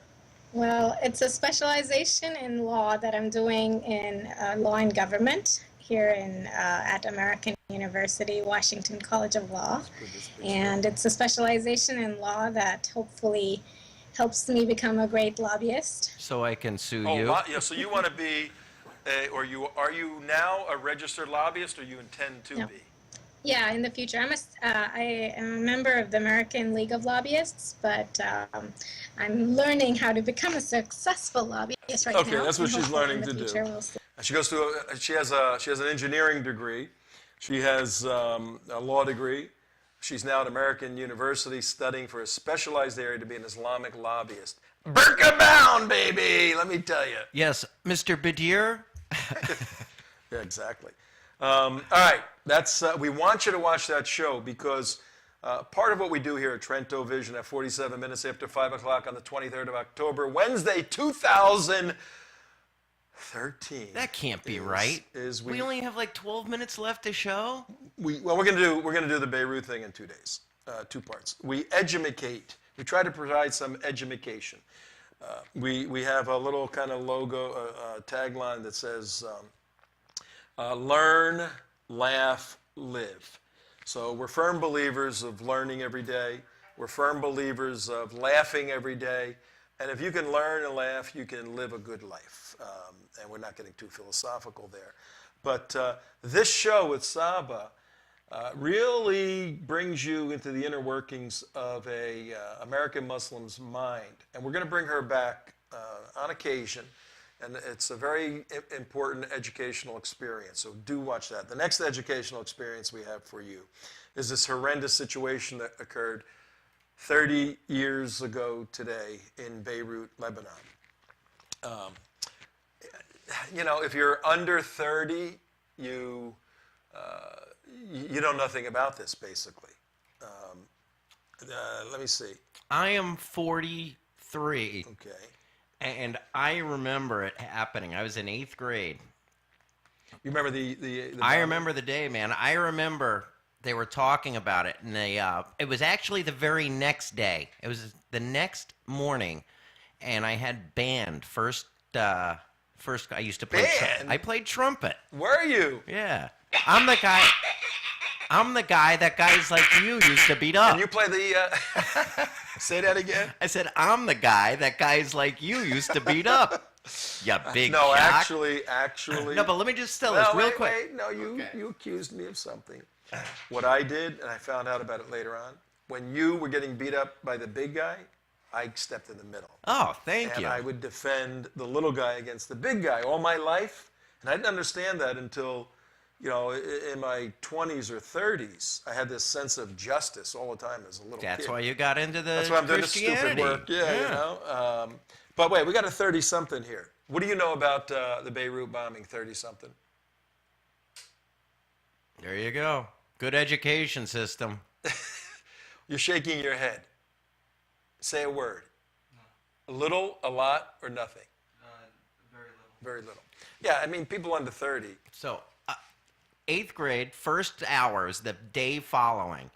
S7: Well, it's a specialization in law that I'm doing in law and government here at American University, Washington College of Law. And it's a specialization in law that hopefully helps me become a great lobbyist.
S6: So I can sue
S4: Oh,
S6: you.
S4: yeah. So you want to be, are you now a registered lobbyist, or you intend to
S7: No.
S4: be?
S7: Yeah, in the future. I am a member of the American League of Lobbyists, but I'm learning how to become a successful lobbyist right now.
S4: Okay, that's what
S7: and
S4: she's
S7: hopefully
S4: learning
S7: in the
S4: to do.
S7: future we'll see.
S4: She has an engineering degree. She has a law degree. She's now at American University studying for a specialized area to be an Islamic lobbyist. Burqa bound, baby, let me tell you.
S6: Yes, Mr. Badir.
S4: Yeah, exactly. All right, we want you to watch that show because part of what we do here at TrentoVision at 47 minutes after 5 o'clock on the 23rd of October, Wednesday, 2013.
S6: That can't be right. We only have like 12 minutes left to show.
S4: We're gonna do the Beirut thing in 2 days, 2 parts. We edumacate. We try to provide some edumacation. We have a little kind of logo, tagline that says, learn, laugh, live. So we're firm believers of learning every day. We're firm believers of laughing every day. And if you can learn and laugh, you can live a good life. And we're not getting too philosophical there. But this show with Saba really brings you into the inner workings of a American Muslim's mind. And we're going to bring her back on occasion. And it's a very important educational experience, so do watch that. The next educational experience we have for you is this horrendous situation that occurred 30 years ago today in Beirut, Lebanon. If you're under 30, you know nothing about this, basically. Let me see.
S6: I am 43.
S4: Okay.
S6: And I remember it happening. I was in 8th grade.
S4: You remember the
S6: I remember the day, man. I remember they were talking about it, and it was actually the very next day. It was the next morning, and I had band. First, I used to play.
S4: Band?
S6: I played trumpet.
S4: Were you?
S6: Yeah, I'm the guy that guys like you used to beat up.
S4: Can you play the? Say that again.
S6: I said, I'm the guy that guys like you used to beat up. You big
S4: No,
S6: shock.
S4: actually.
S6: No, but let me just tell this real quick.
S4: Wait. No, you accused me of something. What I did, and I found out about it later on, when you were getting beat up by the big guy, I stepped in the middle.
S6: Oh, thank
S4: and
S6: you.
S4: I would defend the little guy against the big guy all my life. And I didn't understand that until, in my 20s or 30s. I had this sense of justice all the time as a little kid.
S6: That's why you got into the
S4: That's why I'm doing this
S6: Christianity.
S4: stupid work. Yeah. But wait, we got a 30-something here. What do you know about the Beirut bombing, 30-something?
S6: There you go. Good education system.
S4: You're shaking your head. Say a word. No. A little, a lot, or nothing?
S8: Very little.
S4: Very little. Yeah, I mean, people under 30.
S6: So, 8th grade, first hours, the day following,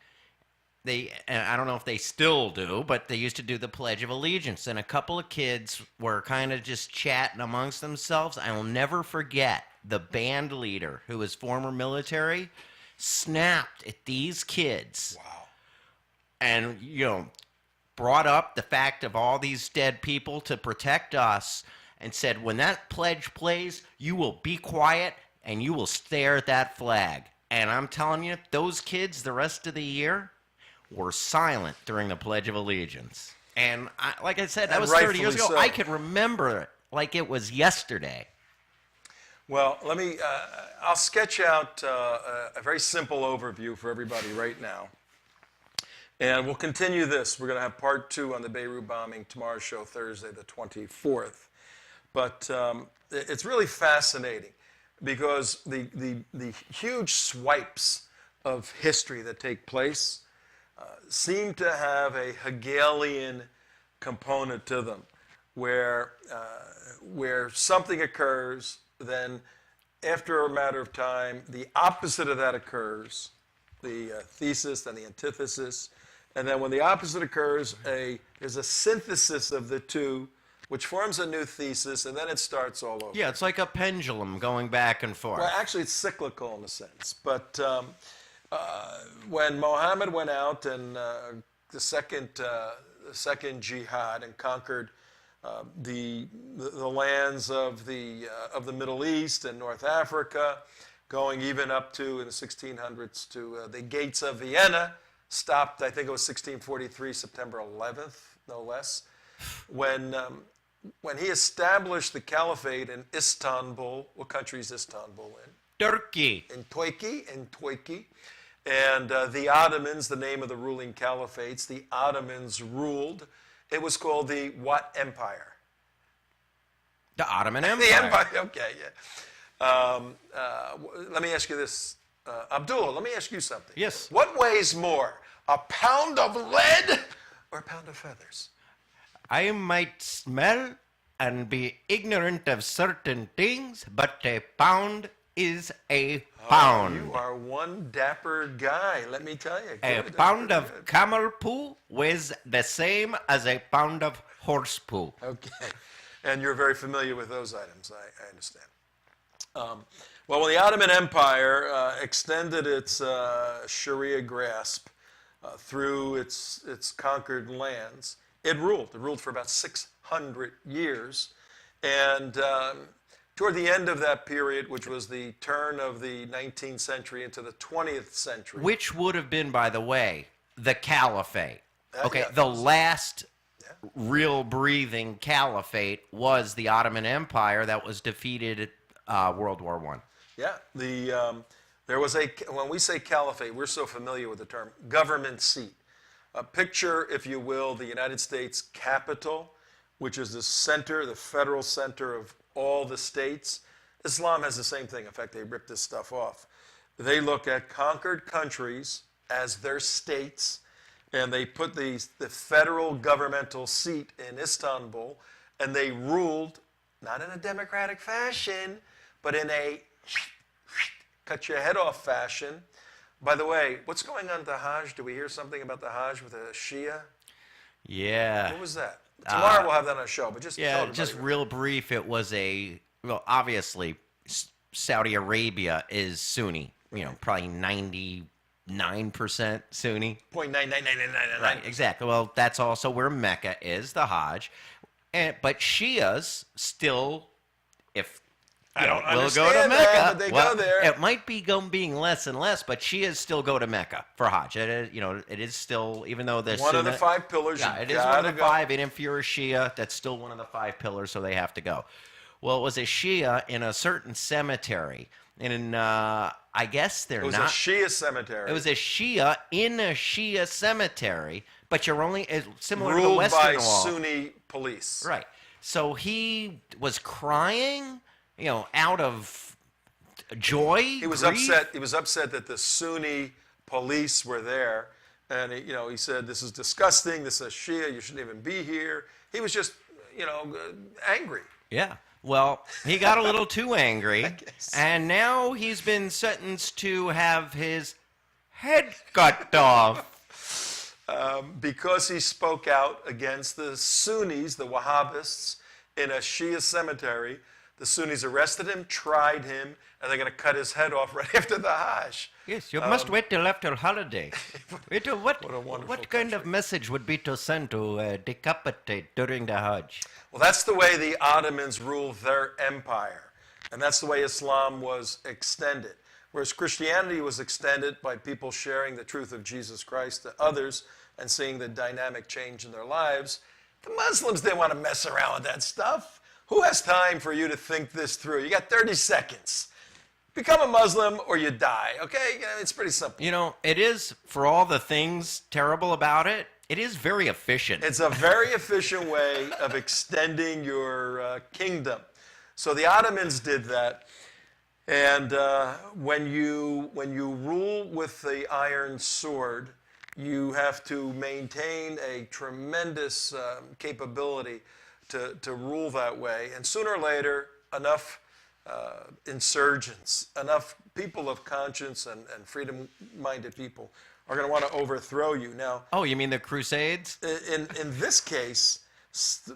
S6: and I don't know if they still do, but they used to do the Pledge of Allegiance, and a couple of kids were kind of just chatting amongst themselves. I will never forget the band leader, who was former military, snapped at these kids.
S4: Wow.
S6: And, brought up the fact of all these dead people to protect us and said, when that pledge plays, you will be quiet and you will stare at that flag. And I'm telling you, those kids the rest of the year were silent during the Pledge of Allegiance. And like I said, that was 30 years ago.
S4: So.
S6: I could remember it like it was yesterday.
S4: Well, I'll sketch out a very simple overview for everybody right now. And we'll continue this. We're going to have part 2 on the Beirut bombing tomorrow's show, Thursday the 24th. But it's really fascinating because the huge swipes of history that take place seem to have a Hegelian component to them, where something occurs, then after a matter of time, the opposite of that occurs, the thesis and the antithesis, and then when the opposite occurs, there's a synthesis of the two, which forms a new thesis, and then it starts all over.
S6: Yeah, it's like a pendulum going back and forth.
S4: Well, actually, it's cyclical in a sense. But when Muhammad went out and the second jihad and conquered the lands of the Middle East and North Africa, going even up to in the 1600s to the gates of Vienna, stopped. I think it was 1643, September 11th, no less, when he established the caliphate in Istanbul. What country is Istanbul in?
S6: Turkey.
S4: In Turkey. And the Ottomans, the name of the ruling caliphates, the Ottomans ruled. It was called the what empire?
S6: The Ottoman Empire.
S4: The empire, okay, yeah. Let me ask you this. Abdullah, let me ask you something.
S6: Yes.
S4: What weighs more, a pound of lead or a pound of feathers?
S6: I might smell and be ignorant of certain things, but a pound is a pound.
S4: You are one dapper guy, let me tell you.
S6: A pound of camel poo weighs the same as a pound of horse poo.
S4: Okay. And you're very familiar with those items, I understand. Well, when the Ottoman Empire extended its Sharia grasp through its conquered lands, it ruled. It ruled for about 600 years. And toward the end of that period, which was the turn of the 19th century into the 20th century.
S6: Which would have been, by the way, the caliphate. Okay,
S4: yeah,
S6: the last real breathing caliphate was the Ottoman Empire that was defeated at World War I.
S4: Yeah, there was when we say caliphate, we're so familiar with the term government seat. Picture, if you will, the United States Capitol, which is the center, the federal center of all the states. Islam has the same thing. In fact, they ripped this stuff off. They look at conquered countries as their states, and they put the federal governmental seat in Istanbul, and they ruled, not in a democratic fashion, but in a cut your head off fashion. By the way, what's going on at the Hajj? Do we hear something about the Hajj with a Shia?
S6: Yeah.
S4: What was that? Tomorrow we'll have that on a show, but just tell
S6: just
S4: everybody.
S6: real brief. It was obviously Saudi Arabia is Sunni. You know, probably 99% Sunni.
S4: 0.99999.
S6: Right, exactly. Well, that's also where Mecca is, the Hajj. But Shias still, if
S4: I don't
S6: will go to
S4: understand
S6: Mecca.
S4: that, but they go there.
S6: It might be being less and less, but Shias still go to Mecca for Hajj. It is, it is still, even though the
S4: One of the 5 pillars.
S6: Yeah, it is
S4: gotta
S6: one of the
S4: go.
S6: 5, and if you're a Shia, that's still one of the 5 pillars, so they have to go. Well, it was a Shia in a certain cemetery, and I guess they're not.
S4: It was a Shia cemetery.
S6: It was a Shia in a Shia cemetery, but you're only similar
S4: ruled
S6: to the Western
S4: by
S6: law.
S4: Sunni police.
S6: Right. So he was crying, out of joy.
S4: He was
S6: grief.
S4: upset. He was upset that the Sunni police were there, and he said, "This is disgusting. This is Shia. You shouldn't even be here." He was just, angry.
S6: Yeah. Well, he got a little too angry, and now he's been sentenced to have his head cut off.
S4: Because he spoke out against the Sunnis, the Wahhabists, in a Shia cemetery. The Sunnis arrested him, tried him, and they're going to cut his head off right after the Hajj.
S6: Yes, you must wait till after holiday.
S4: What a wonderful
S6: What kind of message would be to send to decapitate during the Hajj?
S4: Well, that's the way the Ottomans ruled their empire, and that's the way Islam was extended. Whereas Christianity was extended by people sharing the truth of Jesus Christ to others and seeing the dynamic change in their lives, the Muslims didn't want to mess around with that stuff. Who has time for you to think this through? You got 30 seconds. Become a Muslim or you die, okay? It's pretty simple.
S6: It is, for all the things terrible about it, It is very efficient.
S4: It's a very efficient way of extending your kingdom. So the Ottomans did that. And when you rule with the iron sword, you have to maintain a tremendous capability to rule that way. And sooner or later, enough insurgents, enough people of conscience and freedom-minded people are going to want to overthrow you. Now,
S6: Oh, you mean the Crusades?
S4: in this case,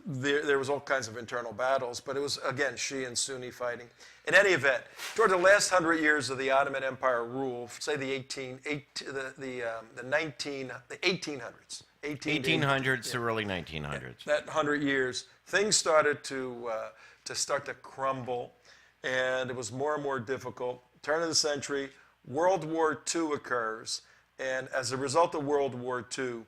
S4: there was all kinds of internal battles, but it was, again, Shia and Sunni fighting. In any event, toward the last 100 years of the Ottoman Empire rule, say the 1800s.
S6: 1800s to early 1900s.
S4: That 100 years, things started to crumble, and it was more and more difficult. Turn of the century, World War II occurs, and as a result of World War II,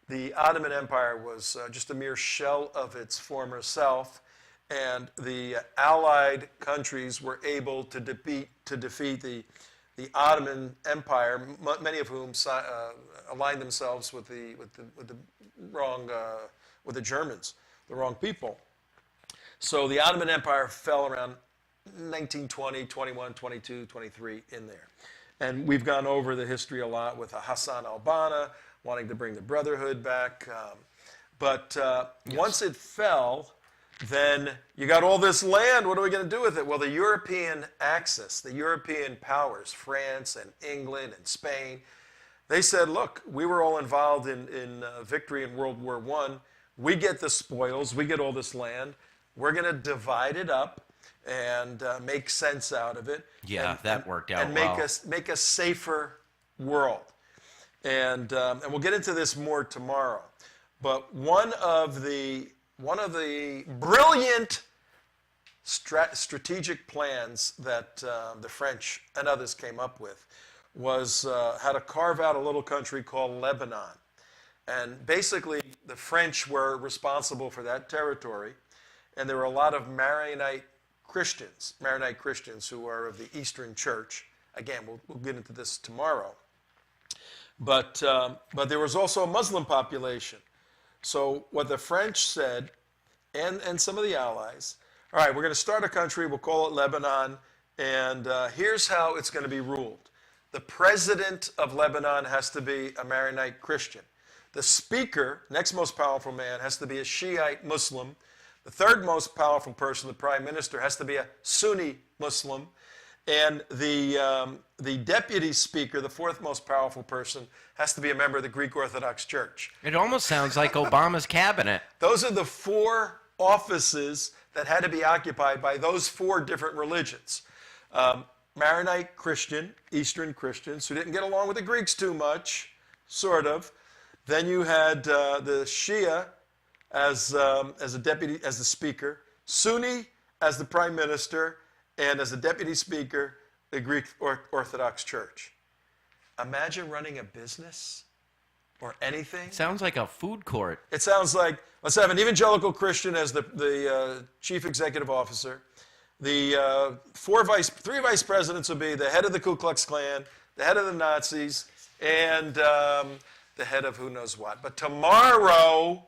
S4: the Ottoman Empire was just a mere shell of its former self, and the Allied countries were able to defeat the Ottoman Empire, many of whom aligned themselves with the Germans, the wrong people. So the Ottoman Empire fell around 1920, 21, 22, 23 in there. And we've gone over the history a lot with Hassan al-Banna wanting to bring the Brotherhood back. Once it fell, then you got all this land. What are we going to do with it? Well, the European Axis, the European powers, France and England and Spain, they said, look, we were all involved in victory in World War I. We get the spoils. We get all this land. We're going to divide it up and make sense out of it.
S6: Yeah, that worked out
S4: and
S6: well.
S4: make a safer world. And we'll get into this more tomorrow. But one of the brilliant strategic plans that the French and others came up with was how to carve out a little country called Lebanon. And basically, the French were responsible for that territory, and there were a lot of Maronite Christians who are of the Eastern Church. Again, we'll get into this tomorrow. But there was also a Muslim population. So what the French said, and some of the allies, all right, we're going to start a country, we'll call it Lebanon, and here's how it's going to be ruled. The president of Lebanon has to be a Maronite Christian. The speaker, next most powerful man, has to be a Shiite Muslim. The third most powerful person, the prime minister, has to be a Sunni Muslim. And the deputy speaker, the fourth most powerful person, has to be a member of the Greek Orthodox Church.
S6: It almost sounds like Obama's cabinet.
S4: Those are the four offices that had to be occupied by those four different religions. Maronite Christian, Eastern Christians, who didn't get along with the Greeks too much, sort of. Then you had the Shia as a deputy, as the speaker, Sunni as the prime minister, and as a deputy speaker, the Greek Orthodox Church. Imagine running a business or anything.
S6: Sounds like a food court.
S4: It sounds like, let's have an evangelical Christian as the chief executive officer. The three vice presidents will be the head of the Ku Klux Klan, the head of the Nazis, and the head of who knows what. But tomorrow,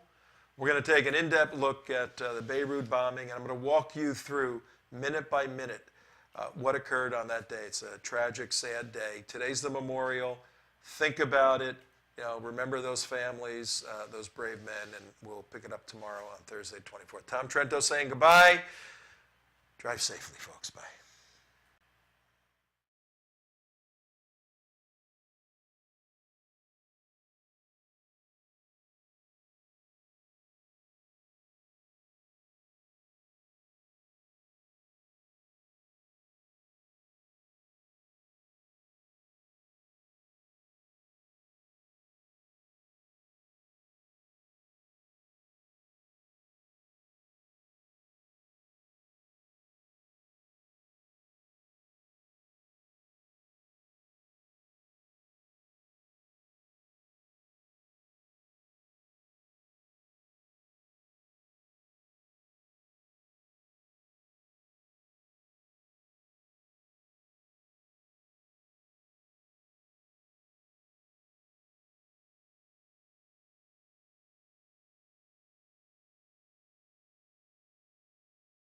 S4: we're going to take an in-depth look at the Beirut bombing, and I'm going to walk you through minute by minute what occurred on that day. It's a tragic, sad day. Today's the memorial. Think about it. You know, remember those families, those brave men, and we'll pick it up tomorrow on Thursday, 24th. Tom Trento saying goodbye. Drive safely, folks. Bye.